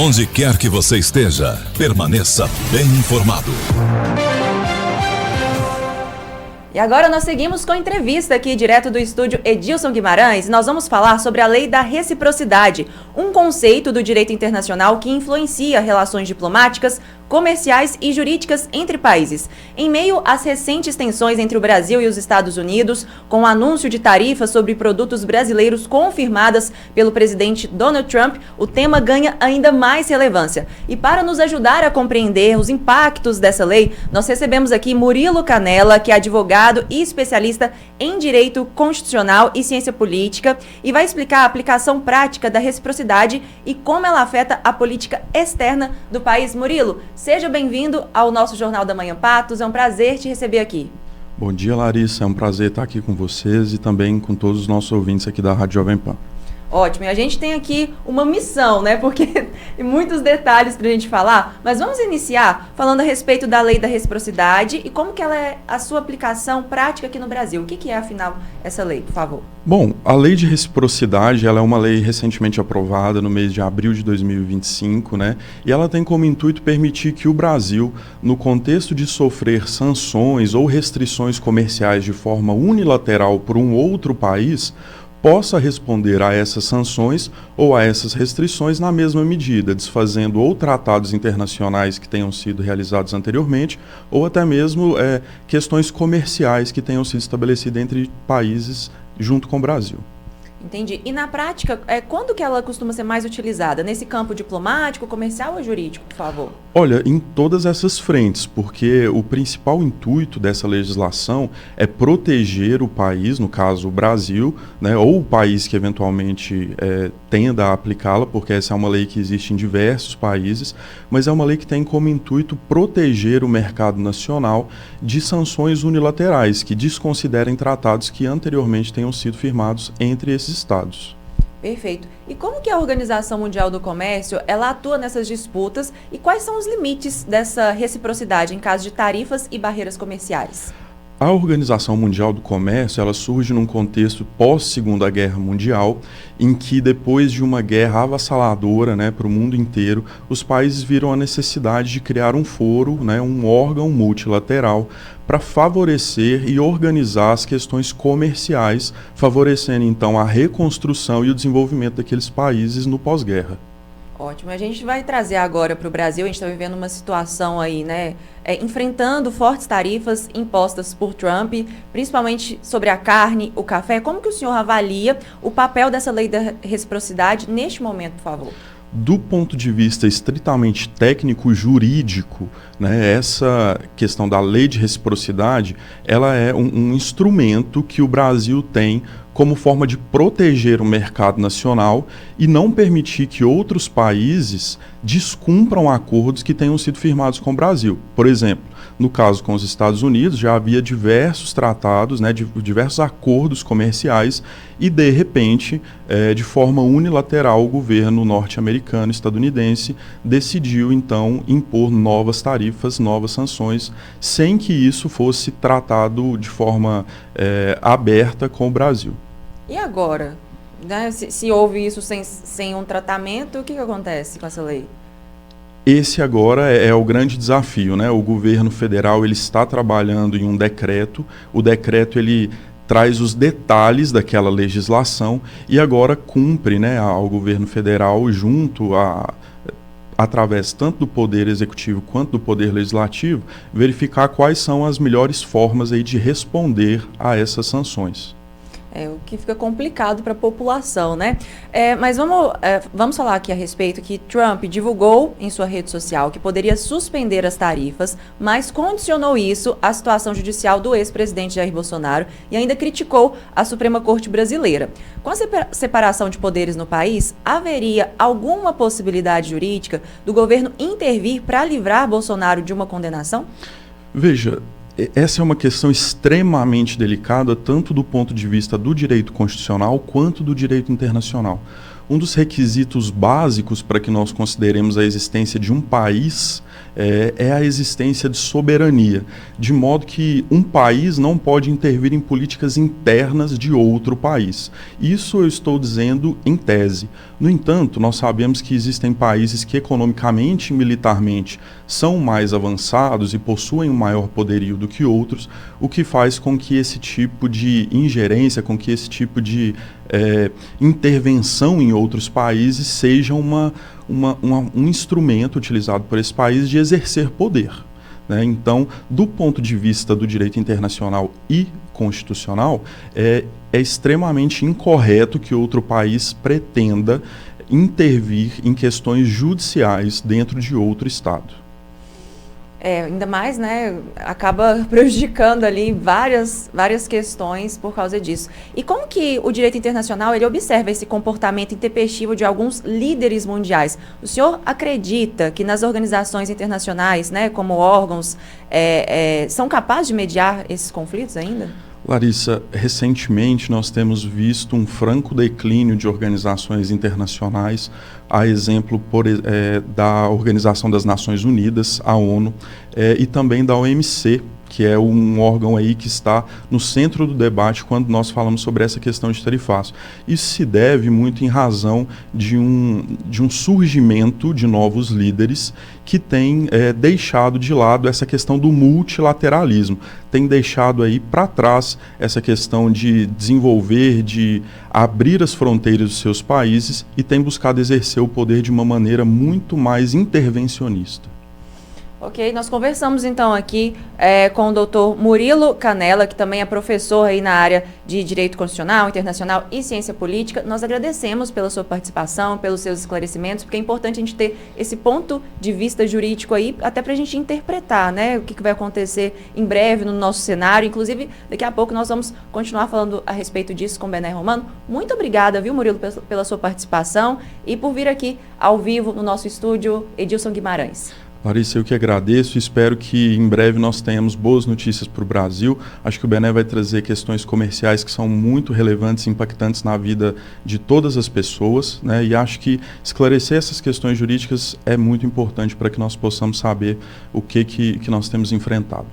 Onde quer que você esteja, permaneça bem informado. E agora nós seguimos com a entrevista aqui direto do estúdio Edilson Guimarães. Nós vamos falar sobre a Lei da Reciprocidade, um conceito do direito internacional que influencia relações diplomáticas, comerciais e jurídicas entre países. Em meio às recentes tensões entre o Brasil e os Estados Unidos, com o anúncio de tarifas sobre produtos brasileiros confirmadas pelo presidente Donald Trump, o tema ganha ainda mais relevância. E para nos ajudar a compreender os impactos dessa lei, nós recebemos aqui Murilo Canella, que é advogado e especialista em direito constitucional e ciência política, e vai explicar a aplicação prática da reciprocidade e como ela afeta a política externa do país. Murilo, seja bem-vindo ao nosso Jornal da Manhã Patos, é um prazer te receber aqui. Bom dia, Larissa, é um prazer estar aqui com vocês e também com todos os nossos ouvintes aqui da Rádio Jovem Pan. Ótimo, e a gente tem aqui uma missão, né, porque tem muitos detalhes para a gente falar, mas vamos iniciar falando a respeito da Lei da Reciprocidade e como que ela é a sua aplicação prática aqui no Brasil. O que é, afinal, essa lei, por favor? Bom, a Lei de Reciprocidade, ela é uma lei recentemente aprovada no mês de abril de 2025, né, e ela tem como intuito permitir que o Brasil, no contexto de sofrer sanções ou restrições comerciais de forma unilateral por um outro país, possa responder a essas sanções ou a essas restrições na mesma medida, desfazendo ou tratados internacionais que tenham sido realizados anteriormente, ou até mesmo questões comerciais que tenham sido estabelecidas entre países junto com o Brasil. Entendi. E na prática, quando que ela costuma ser mais utilizada? Nesse campo diplomático, comercial ou jurídico, por favor? Olha, em todas essas frentes, porque o principal intuito dessa legislação é proteger o país, no caso o Brasil, né, ou o país que eventualmente tenda a aplicá-la, porque essa é uma lei que existe em diversos países, mas é uma lei que tem como intuito proteger o mercado nacional de sanções unilaterais, que desconsiderem tratados que anteriormente tenham sido firmados entre esses estados. Perfeito. E como que a Organização Mundial do Comércio, ela atua nessas disputas e quais são os limites dessa reciprocidade em caso de tarifas e barreiras comerciais? A Organização Mundial do Comércio, ela surge num contexto pós-Segunda Guerra Mundial, em que depois de uma guerra avassaladora, né, para o mundo inteiro, os países viram a necessidade de criar um foro, né, um órgão multilateral, para favorecer e organizar as questões comerciais, favorecendo então a reconstrução e o desenvolvimento daqueles países no pós-guerra. Ótimo. A gente vai trazer agora para o Brasil, a gente está vivendo uma situação aí, né, enfrentando fortes tarifas impostas por Trump, principalmente sobre a carne, o café. Como que o senhor avalia o papel dessa lei da reciprocidade neste momento, por favor? Do ponto de vista estritamente técnico-jurídico, né, essa questão da lei de reciprocidade, ela é um instrumento que o Brasil tem como forma de proteger o mercado nacional e não permitir que outros países descumpram acordos que tenham sido firmados com o Brasil. Por exemplo, no caso com os Estados Unidos, já havia diversos tratados, né, diversos acordos comerciais e, de repente, de forma unilateral, o governo norte-americano, estadunidense, decidiu, então, impor novas tarifas, novas sanções, sem que isso fosse tratado de forma aberta com o Brasil. E agora? Né, se houve isso sem um tratamento, o que acontece com essa lei? Esse agora é o grande desafio, né? O governo federal ele está trabalhando em um decreto, o decreto ele traz os detalhes daquela legislação e agora cumpre, né, ao governo federal através tanto do Poder Executivo quanto do Poder Legislativo, verificar quais são as melhores formas aí de responder a essas sanções. O que fica complicado para a população, né? Mas vamos falar aqui a respeito que Trump divulgou em sua rede social que poderia suspender as tarifas, mas condicionou isso à situação judicial do ex-presidente Jair Bolsonaro e ainda criticou a Suprema Corte brasileira. Com a separação de poderes no país, haveria alguma possibilidade jurídica do governo intervir para livrar Bolsonaro de uma condenação? Veja, essa é uma questão extremamente delicada, tanto do ponto de vista do direito constitucional quanto do direito internacional. um dos requisitos básicos para que nós consideremos a existência de um país é a existência de soberania, de modo que um país não pode intervir em políticas internas de outro país. Isso eu estou dizendo em tese. No entanto, nós sabemos que existem países que economicamente e militarmente são mais avançados e possuem um maior poderio do que outros, o que faz com que esse tipo de ingerência, com que esse tipo de intervenção em outros países seja um instrumento utilizado por esse país de exercer poder, né? Então, do ponto de vista do direito internacional e constitucional, é extremamente incorreto que outro país pretenda intervir em questões judiciais dentro de outro Estado. Ainda mais, né, acaba prejudicando ali várias questões por causa disso. E como que o direito internacional ele observa esse comportamento intempestivo de alguns líderes mundiais? O senhor acredita que nas organizações internacionais, né, como órgãos, são capazes de mediar esses conflitos ainda? Larissa, recentemente nós temos visto um franco declínio de organizações internacionais, a exemplo da Organização das Nações Unidas, a ONU, e também da OMC, que é um órgão aí que está no centro do debate quando nós falamos sobre essa questão de tarifaço. Isso se deve muito em razão de um surgimento de novos líderes que têm deixado de lado essa questão do multilateralismo, tem deixado aí para trás essa questão de desenvolver, de abrir as fronteiras dos seus países e tem buscado exercer o poder de uma maneira muito mais intervencionista. Ok, nós conversamos então aqui com o doutor Murilo Canella, que também é professor aí na área de Direito Constitucional, Internacional e Ciência Política. Nós agradecemos pela sua participação, pelos seus esclarecimentos, porque é importante a gente ter esse ponto de vista jurídico aí, até para a gente interpretar, né, o que vai acontecer em breve no nosso cenário. Inclusive, daqui a pouco nós vamos continuar falando a respeito disso com o Bené Romano. Muito obrigada, viu, Murilo, pela sua participação e por vir aqui ao vivo no nosso estúdio, Edilson Guimarães. Larissa, eu que agradeço e espero que em breve nós tenhamos boas notícias para o Brasil. Acho que o Bené vai trazer questões comerciais que são muito relevantes e impactantes na vida de todas as pessoas, né? E acho que esclarecer essas questões jurídicas é muito importante para que nós possamos saber o que nós temos enfrentado.